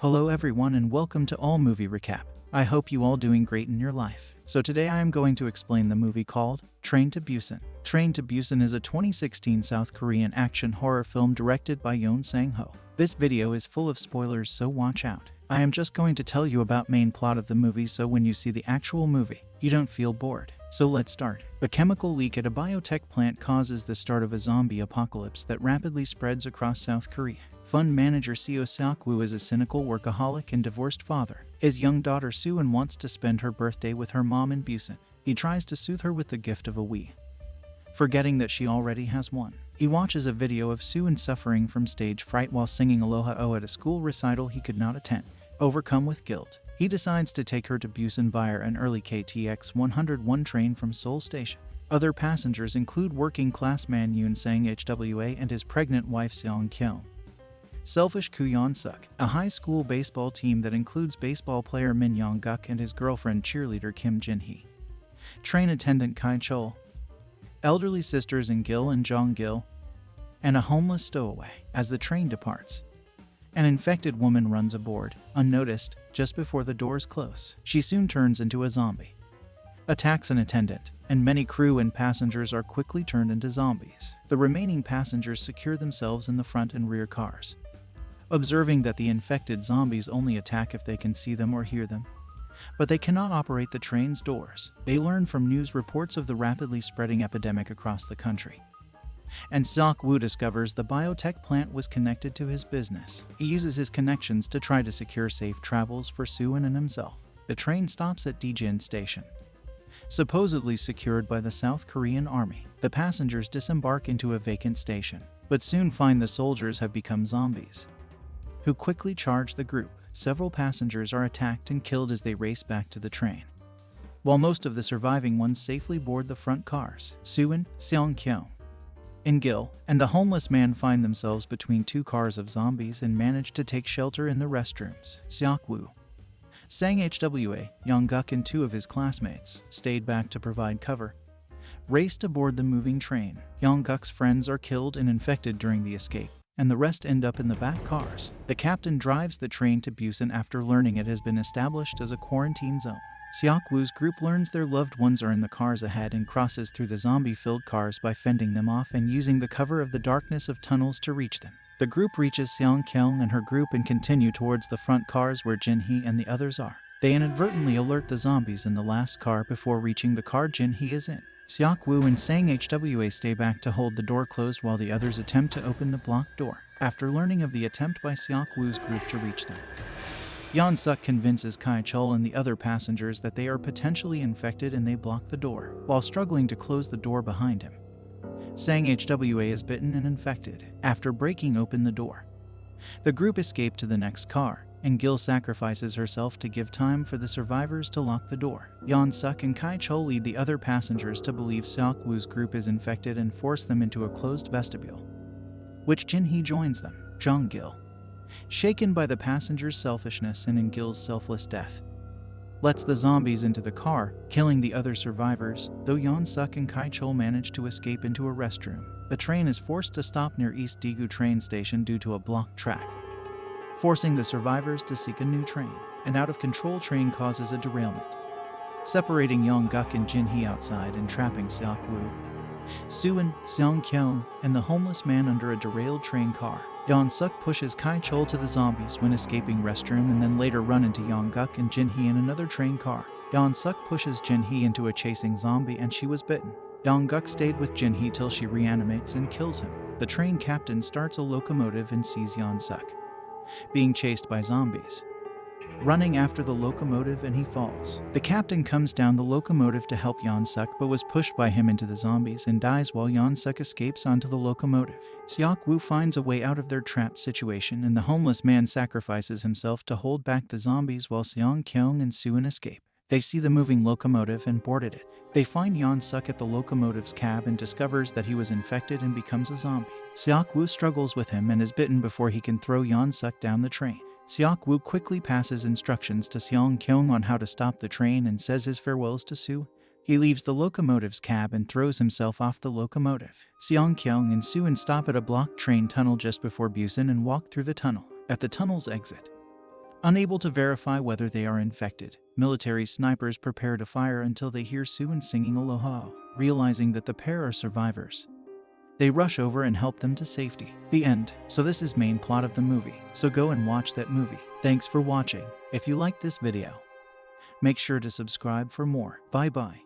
Hello everyone and welcome to All Movie Recap. I hope you all doing great in your life. So today I am going to explain the movie called Train to Busan. Train to Busan is a 2016 South Korean action horror film directed by Yoon Sang-ho. This video is full of spoilers, so watch out. I am just going to tell you about main plot of the movie so when you see the actual movie, you don't feel bored. So let's start. A chemical leak at a biotech plant causes the start of a zombie apocalypse that rapidly spreads across South Korea. Fund manager Seo Seok-woo is a cynical workaholic and divorced father. His young daughter Soo-in wants to spend her birthday with her mom in Busan. He tries to soothe her with the gift of a Wii, forgetting that she already has one. He watches a video of Soo-in suffering from stage fright while singing Aloha O at a school recital he could not attend. Overcome with guilt, he decides to take her to Busan via an early KTX 101 train from Seoul Station. Other passengers include working-class man Yoon Sang-hwa and his pregnant wife Seong-kyeon. Selfish Koo Yeon-suk, a high school baseball team that includes baseball player Min Young-guk and his girlfriend cheerleader Kim Jin-hee. Train attendant Kai-chol, elderly sisters In-gil and Jong-gil, and a homeless stowaway. As the train departs, an infected woman runs aboard, unnoticed, just before the doors close. She soon turns into a zombie, attacks an attendant, and many crew and passengers are quickly turned into zombies. The remaining passengers secure themselves in the front and rear cars, observing that the infected zombies only attack if they can see them or hear them, but they cannot operate the train's doors. They learn from news reports of the rapidly spreading epidemic across the country, and Seok-woo discovers the biotech plant was connected to his business. He uses his connections to try to secure safe travels for Soo-in and himself. The train stops at Daejin Station, supposedly secured by the South Korean army. The passengers disembark into a vacant station, but soon find the soldiers have become zombies, who quickly charge the group. Several passengers are attacked and killed as they race back to the train, while most of the surviving ones safely board the front cars. Soo-in, Seong-kyeon, In-gil, and the homeless man find themselves between two cars of zombies and manage to take shelter in the restrooms. Seok-woo, Sang-hwa, Young-guk, and two of his classmates stayed back to provide cover, raced aboard the moving train. Young-guk's friends are killed and infected during the escape, and the rest end up in the back cars. The captain drives the train to Busan after learning it has been established as a quarantine zone. Seok-woo's group learns their loved ones are in the cars ahead and crosses through the zombie-filled cars by fending them off and using the cover of the darkness of tunnels to reach them. The group reaches Seong-kyeon and her group and continue towards the front cars where Jin-hee and the others are. They inadvertently alert the zombies in the last car before reaching the car Jin-hee is in. Seok-woo and Sang-hwa stay back to hold the door closed while the others attempt to open the blocked door. After learning of the attempt by Seok-woo's group to reach them, Yeon-suk convinces Kai-chol and the other passengers that they are potentially infected and they block the door. While struggling to close the door behind him, Sang-hwa is bitten and infected. After breaking open the door, the group escape to the next car, and Gil sacrifices herself to give time for the survivors to lock the door. Yeon-suk and Kai-chol lead the other passengers to believe Seok-woo's group is infected and force them into a closed vestibule, which Jin-hee joins them. Jong-gil, shaken by the passengers' selfishness and In-gil's selfless death, lets the zombies into the car, killing the other survivors, though Yeon-suk and Kai-chol manage to escape into a restroom. The train is forced to stop near East Daegu train station due to a blocked track, forcing the survivors to seek a new train. An out-of-control train causes a derailment, separating Young-guk and Jin-hee outside and trapping Seok-woo, Soo-in, Seong-kyeon, and the homeless man under a derailed train car. Yeon-suk pushes Kai-chol to the zombies when escaping restroom and then later run into Young-guk and Jin-hee in another train car. Yeon-suk pushes Jin-hee into a chasing zombie and she was bitten. Young-guk stayed with Jin-hee till she reanimates and kills him. The train captain starts a locomotive and sees Yeon-suk being chased by zombies, running after the locomotive, and he falls. The captain comes down the locomotive to help Yeon-suk but was pushed by him into the zombies and dies while Yeon-suk escapes onto the locomotive. Seok-woo finds a way out of their trapped situation and the homeless man sacrifices himself to hold back the zombies while Seong-kyeon and Soo-in escape. They see the moving locomotive and boarded it. They find Yeon-suk at the locomotive's cab and discovers that he was infected and becomes a zombie. Seok-woo struggles with him and is bitten before he can throw Yeon-suk down the train. Seok-woo quickly passes instructions to Seong-kyeon on how to stop the train and says his farewells to Soo. He leaves the locomotive's cab and throws himself off the locomotive. Seong-kyeon and Soo-in stop at a blocked train tunnel just before Busan and walk through the tunnel. At the tunnel's exit, Unable to verify whether they are infected, military snipers prepare to fire until they hear Suin singing Aloha, realizing that the pair are survivors. They rush over and help them to safety. The end. So this is main plot of the movie. So go and watch that movie. Thanks for watching. If you liked this video, make sure to subscribe for more. Bye bye.